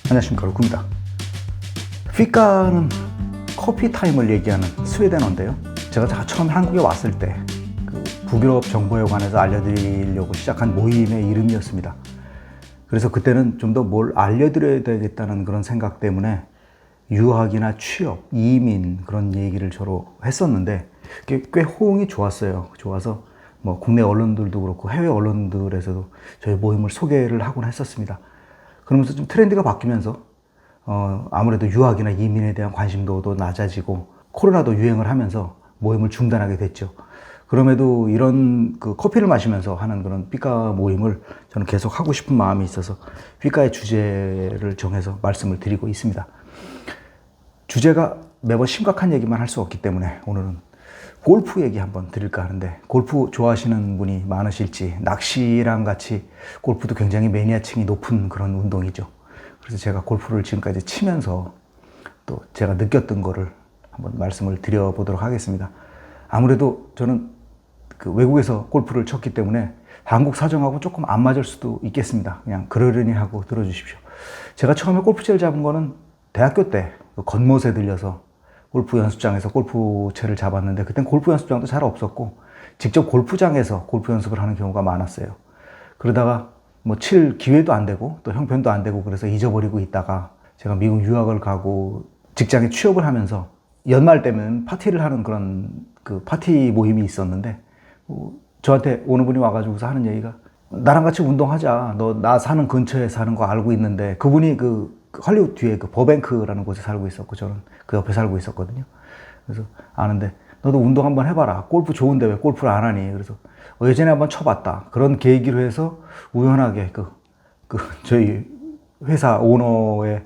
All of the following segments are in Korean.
안녕하십니까, 루크입니다. 피카는 커피 타임을 얘기하는 스웨덴어인데요. 제가 처음 한국에 왔을 때 그 북유럽 정보에 관해서 알려드리려고 시작한 모임의 이름이었습니다. 그래서 그때는 좀 더 뭘 알려드려야 되겠다는 그런 생각 때문에 유학이나 취업, 이민 그런 얘기를 저로 했었는데 꽤 호응이 좋았어요. 좋아서 뭐 국내 언론들도 그렇고 해외 언론들에서도 저희 모임을 소개를 하곤 했었습니다. 그러면서 좀 트렌드가 바뀌면서 아무래도 유학이나 이민에 대한 관심도도 낮아지고 코로나도 유행을 하면서 모임을 중단하게 됐죠. 그럼에도 이런 그 커피를 마시면서 하는 그런 삐까 모임을 저는 계속 하고 싶은 마음이 있어서 삐까의 주제를 정해서 말씀을 드리고 있습니다. 주제가 매번 심각한 얘기만 할 수 없기 때문에 오늘은 골프 얘기 한번 드릴까 하는데, 골프 좋아하시는 분이 많으실지, 낚시랑 같이 골프도 굉장히 매니아층이 높은 그런 운동이죠. 그래서 제가 골프를 지금까지 치면서 또 제가 느꼈던 거를 한번 말씀을 드려보도록 하겠습니다. 아무래도 저는 그 외국에서 골프를 쳤기 때문에 한국 사정하고 조금 안 맞을 수도 있겠습니다. 그냥 그러려니 하고 들어주십시오. 제가 처음에 골프채를 잡은 거는 대학교 때 겉멋에 들려서 골프 연습장에서 골프채를 잡았는데, 그땐 골프 연습장도 잘 없었고 직접 골프장에서 골프 연습을 하는 경우가 많았어요. 그러다가 뭐 칠 기회도 안 되고 또 형편도 안 되고 그래서 잊어버리고 있다가 제가 미국 유학을 가고 직장에 취업을 하면서 연말 되면 파티를 하는 그런 그 파티 모임이 있었는데, 저한테 오는 분이 와가지고서 하는 얘기가, 나랑 같이 운동하자. 너 나 사는 근처에 사는 거 알고 있는데, 그분이 그 할리우드 뒤에 그 버뱅크라는 곳에 살고 있었고 저는 그 옆에 살고 있었거든요. 그래서 아는데, 너도 운동 한번 해봐라. 골프 좋은데 왜 골프를 안 하니? 그래서 예전에 한번 쳐봤다. 그런 계기로 해서 우연하게 저희 회사 오너의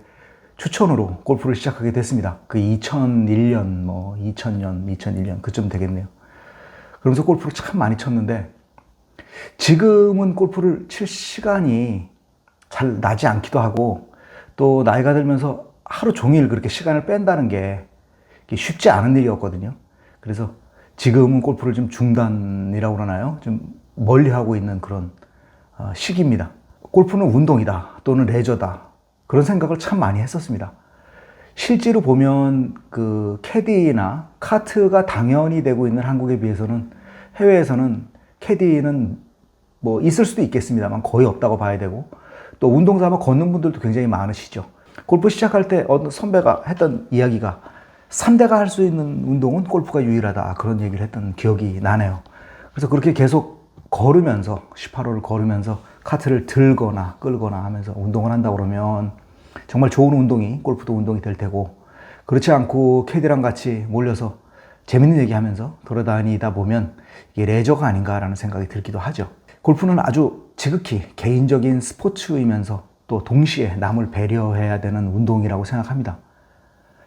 추천으로 골프를 시작하게 됐습니다. 그 2001년, 2001년 그쯤 되겠네요. 그러면서 골프를 참 많이 쳤는데, 지금은 골프를 칠 시간이 잘 나지 않기도 하고, 또 나이가 들면서 하루 종일 그렇게 시간을 뺀다는 게 쉽지 않은 일이었거든요. 그래서 지금은 골프를 좀 중단이라고 그러나요? 좀 멀리 하고 있는 그런 시기입니다. 골프는 운동이다 또는 레저다, 그런 생각을 참 많이 했었습니다. 실제로 보면 그 캐디나 카트가 당연히 되고 있는 한국에 비해서는 해외에서는 캐디는 뭐 있을 수도 있겠습니다만 거의 없다고 봐야 되고, 또 운동 삼아 걷는 분들도 굉장히 많으시죠. 골프 시작할 때 어느 선배가 했던 이야기가, 3대가 할 수 있는 운동은 골프가 유일하다, 그런 얘기를 했던 기억이 나네요. 그래서 그렇게 계속 걸으면서 18호를 걸으면서 카트를 들거나 끌거나 하면서 운동을 한다 그러면 정말 좋은 운동이, 골프도 운동이 될 테고, 그렇지 않고 캐디랑 같이 몰려서 재밌는 얘기하면서 돌아다니다 보면 이게 레저가 아닌가라는 생각이 들기도 하죠. 골프는 아주 지극히 개인적인 스포츠이면서 또 동시에 남을 배려해야 되는 운동이라고 생각합니다.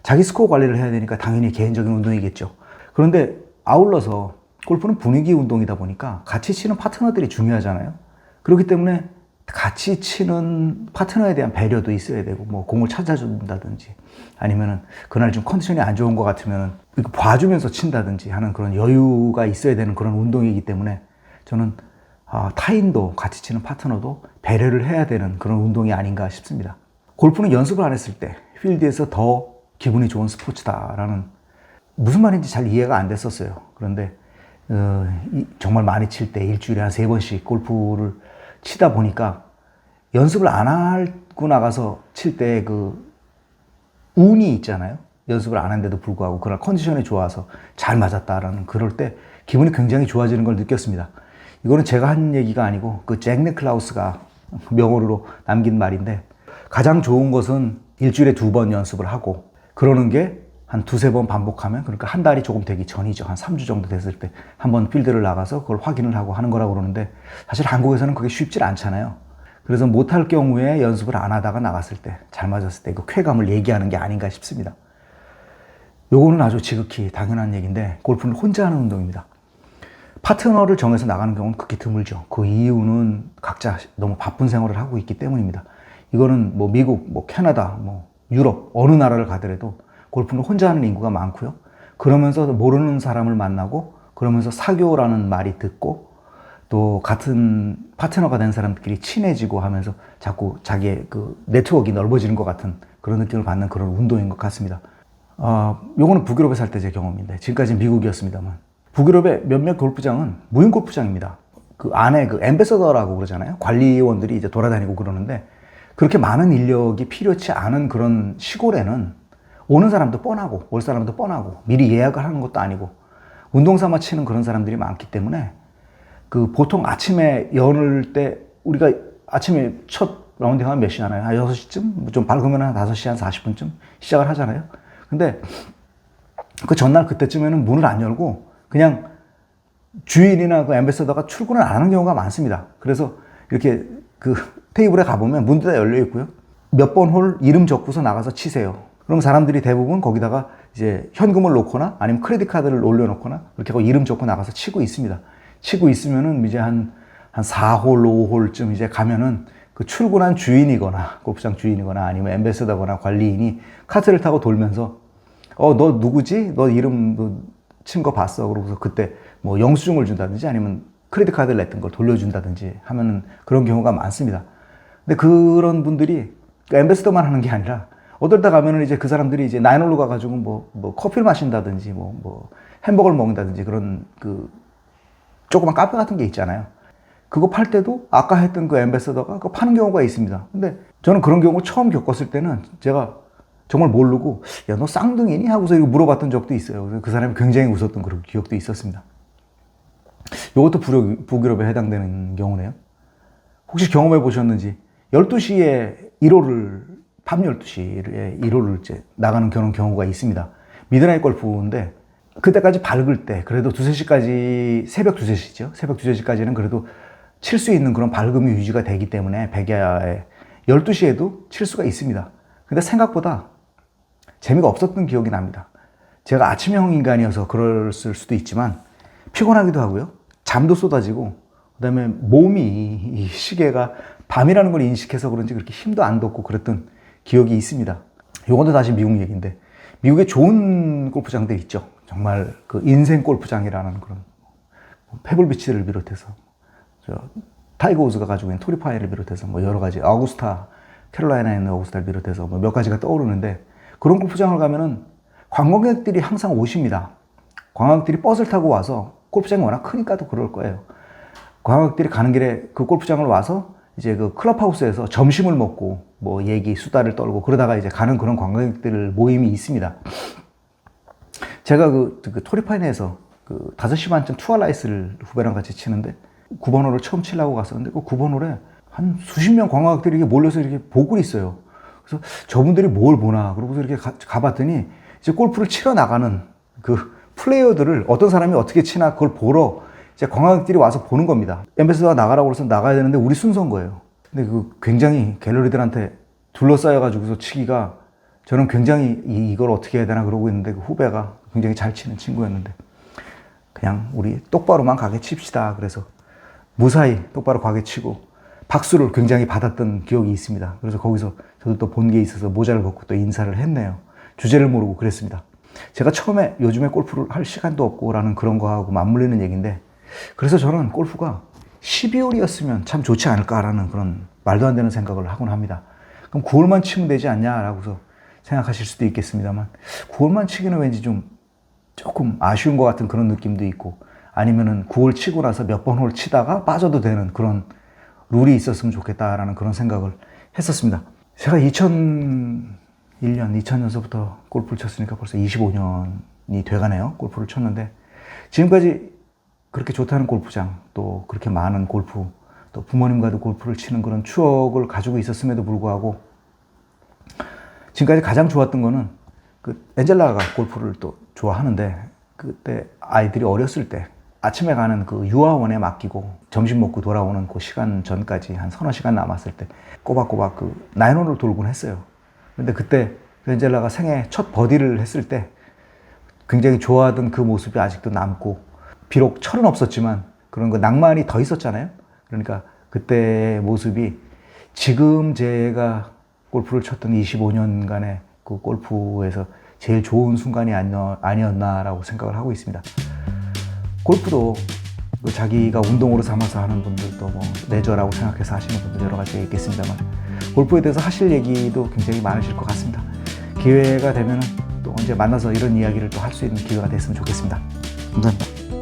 자기 스코어 관리를 해야 되니까 당연히 개인적인 운동이겠죠. 그런데 아울러서 골프는 분위기 운동이다 보니까 같이 치는 파트너들이 중요하잖아요. 그렇기 때문에 같이 치는 파트너에 대한 배려도 있어야 되고, 뭐 공을 찾아준다든지 아니면은 그날 좀 컨디션이 안 좋은 것 같으면 이거 봐주면서 친다든지 하는 그런 여유가 있어야 되는 그런 운동이기 때문에 저는 타인도, 같이 치는 파트너도 배려를 해야 되는 그런 운동이 아닌가 싶습니다. 골프는 연습을 안 했을 때 필드에서 더 기분이 좋은 스포츠다라는, 무슨 말인지 잘 이해가 안 됐었어요. 그런데 정말 많이 칠 때 일주일에 한 3번씩 골프를 치다 보니까 연습을 안 하고 나가서 칠 때 그 운이 있잖아요. 연습을 안 했는데도 불구하고 그날 컨디션이 좋아서 잘 맞았다라는, 그럴 때 기분이 굉장히 좋아지는 걸 느꼈습니다. 이거는 제가 한 얘기가 아니고 그 잭 니클라우스가 명언으로 남긴 말인데, 가장 좋은 것은 일주일에 2번 연습을 하고 그러는 게 한 2-3번 반복하면, 그러니까 한 달이 조금 되기 전이죠. 한 3주 정도 됐을 때 한번 필드를 나가서 그걸 확인을 하고 하는 거라고 그러는데, 사실 한국에서는 그게 쉽지 않잖아요. 그래서 못할 경우에 연습을 안 하다가 나갔을 때, 잘 맞았을 때 그 쾌감을 얘기하는 게 아닌가 싶습니다. 요거는 아주 지극히 당연한 얘기인데, 골프는 혼자 하는 운동입니다. 파트너를 정해서 나가는 경우는 극히 드물죠. 그 이유는 각자 너무 바쁜 생활을 하고 있기 때문입니다. 이거는 뭐 미국, 뭐 캐나다, 뭐 유럽 어느 나라를 가더라도 골프는 혼자 하는 인구가 많고요. 그러면서 모르는 사람을 만나고, 그러면서 사교라는 말이 듣고, 또 같은 파트너가 된 사람들끼리 친해지고 하면서 자꾸 자기의 그 네트워크가 넓어지는 것 같은 그런 느낌을 받는 그런 운동인 것 같습니다. 요거는 북유럽에 살 때 제 경험인데, 지금까지 미국이었습니다만, 북유럽의 몇몇 골프장은 무인 골프장입니다. 그 안에 그 앰베서더라고 그러잖아요. 관리원들이 이제 돌아다니고 그러는데, 그렇게 많은 인력이 필요치 않은 그런 시골에는 오는 사람도 뻔하고 올 사람도 뻔하고 미리 예약을 하는 것도 아니고 운동 삼아 치는 그런 사람들이 많기 때문에, 그 보통 아침에 여는 때 우리가 아침에 첫 라운딩 하면 몇 시 하나요? 한 6시쯤? 좀 밝으면 한 5시 한 40분쯤 시작을 하잖아요. 근데 그 전날 그때쯤에는 문을 안 열고 그냥 주인이나 그 앰베서더가 출근을 안 하는 경우가 많습니다. 그래서 이렇게 그 테이블에 가보면 문도 다 열려 있고요. 몇 번 홀 이름 적고서 나가서 치세요. 그럼 사람들이 대부분 거기다가 이제 현금을 놓거나 아니면 크레딧 카드를 올려놓거나 이렇게 하고 이름 적고 나가서 치고 있습니다. 치고 있으면은 이제 한 4홀, 5홀쯤 이제 가면은 그 출근한 주인이거나 골프장 주인이거나 아니면 앰베서더거나 관리인이 카트를 타고 돌면서 너 누구지? 너 이름 친 거 봤어. 그러고서 그때 뭐 영수증을 준다든지 아니면 크레딧 카드를 냈던 걸 돌려준다든지 하면은 그런 경우가 많습니다. 근데 그런 분들이 앰베서더만 하는 게 아니라 어떨 때 가면은 이제 그 사람들이 이제 나인홀로 가가지고 뭐 커피를 마신다든지 뭐 햄버거를 먹는다든지 그런 그 조그만 카페 같은 게 있잖아요. 그거 팔 때도 아까 했던 그 앰베서더가 그거 파는 경우가 있습니다. 근데 저는 그런 경우 처음 겪었을 때는 제가 정말 모르고 야, 너 쌍둥이니? 하고서 이거 물어봤던 적도 있어요. 그래서 그 사람이 굉장히 웃었던 그런 기억도 있었습니다. 이것도 북유럽에 해당되는 경우네요. 혹시 경험해 보셨는지 12시에 1호를 밤 12시에 1호를 이제 나가는 그런 경우가 있습니다. 미드나잇 골프인데 그때까지 밝을 때 그래도 2-3시까지 새벽 2-3시죠. 새벽 2-3시까지는 그래도 칠 수 있는 그런 밝음이 유지가 되기 때문에 백야에 12시에도 칠 수가 있습니다. 근데 생각보다 재미가 없었던 기억이 납니다. 제가 아침형 인간이어서 그랬을 수도 있지만 피곤하기도 하고요. 잠도 쏟아지고 그다음에 몸이 이 시계가 밤이라는 걸 인식해서 그런지 그렇게 힘도 안 돋고 그랬던 기억이 있습니다. 요것도 다시 미국 얘기인데 미국에 좋은 골프장들 있죠. 정말 그 인생 골프장이라는 그런 페블비치를 비롯해서 타이거 우즈가 가지고 있는 토리파이를 비롯해서 뭐 여러 가지 어구스타 캐롤라이나에 있는 어구스타를 비롯해서 뭐 몇 가지가 떠오르는데 그런 골프장을 가면은 관광객들이 항상 오십니다. 관광객들이 버스를 타고 와서 골프장이 워낙 크니까 또 그럴 거예요. 관광객들이 가는 길에 그 골프장을 와서 이제 그 클럽하우스에서 점심을 먹고 뭐 얘기 수다를 떨고 그러다가 이제 가는 그런 관광객들 모임이 있습니다. 제가 그 토리파이네에서 그 5시 반쯤 투알라이스를 후배랑 같이 치는데 9번 홀을 처음 치려고 갔었는데 그 9번 홀에 한 수십 명 관광객들이 이렇게 몰려서 이렇게 보고 있어요. 그래서 저분들이 뭘 보나 그러고서 이렇게 가봤더니 이제 골프를 치러 나가는 그 플레이어들을 어떤 사람이 어떻게 치나 그걸 보러 이제 관광객들이 와서 보는 겁니다. 앰베서더가 나가라고 해서 나가야 되는데 우리 순서인 거예요. 근데 그 굉장히 갤러리들한테 둘러싸여가지고서 치기가 저는 굉장히 이걸 어떻게 해야 되나 그러고 있는데 그 후배가 굉장히 잘 치는 친구였는데 그냥 우리 똑바로만 가게 칩시다. 그래서 무사히 똑바로 가게 치고 박수를 굉장히 받았던 기억이 있습니다. 그래서 거기서 저도 또 본 게 있어서 모자를 벗고 또 인사를 했네요. 주제를 모르고 그랬습니다. 제가 처음에 요즘에 골프를 할 시간도 없고 라는 그런 거하고 맞물리는 얘기인데 그래서 저는 골프가 12홀이었으면 참 좋지 않을까라는 그런 말도 안 되는 생각을 하곤 합니다. 그럼 9홀만 치면 되지 않냐라고서 생각하실 수도 있겠습니다만 9홀만 치기는 왠지 좀 조금 아쉬운 것 같은 그런 느낌도 있고 아니면은 9홀 치고 나서 몇 번 홀 치다가 빠져도 되는 그런 룰이 있었으면 좋겠다라는 그런 생각을 했었습니다. 제가 2000년서부터 골프를 쳤으니까 벌써 25년이 돼가네요. 골프를 쳤는데 지금까지 그렇게 좋다는 골프장 또 그렇게 많은 골프 또 부모님과도 골프를 치는 그런 추억을 가지고 있었음에도 불구하고 지금까지 가장 좋았던 거는 그 엔젤라가 골프를 또 좋아하는데 그때 아이들이 어렸을 때 아침에 가는 그 유아원에 맡기고 점심 먹고 돌아오는 그 시간 전까지 한 서너 시간 남았을 때 꼬박꼬박 그 나인홀을 돌곤 했어요. 근데 그때 엔젤라가 생애 첫 버디를 했을 때 굉장히 좋아하던 그 모습이 아직도 남고 비록 철은 없었지만 그런 그 낭만이 더 있었잖아요. 그러니까 그때의 모습이 지금 제가 골프를 쳤던 25년간의 그 골프에서 제일 좋은 순간이 아니었나라고 생각을 하고 있습니다. 골프도 또 자기가 운동으로 삼아서 하는 분들도 뭐 레저라고 생각해서 하시는 분들 여러 가지가 있겠습니다만 골프에 대해서 하실 얘기도 굉장히 많으실 것 같습니다. 기회가 되면 또 언제 만나서 이런 이야기를 또 할 수 있는 기회가 됐으면 좋겠습니다. 감사합니다.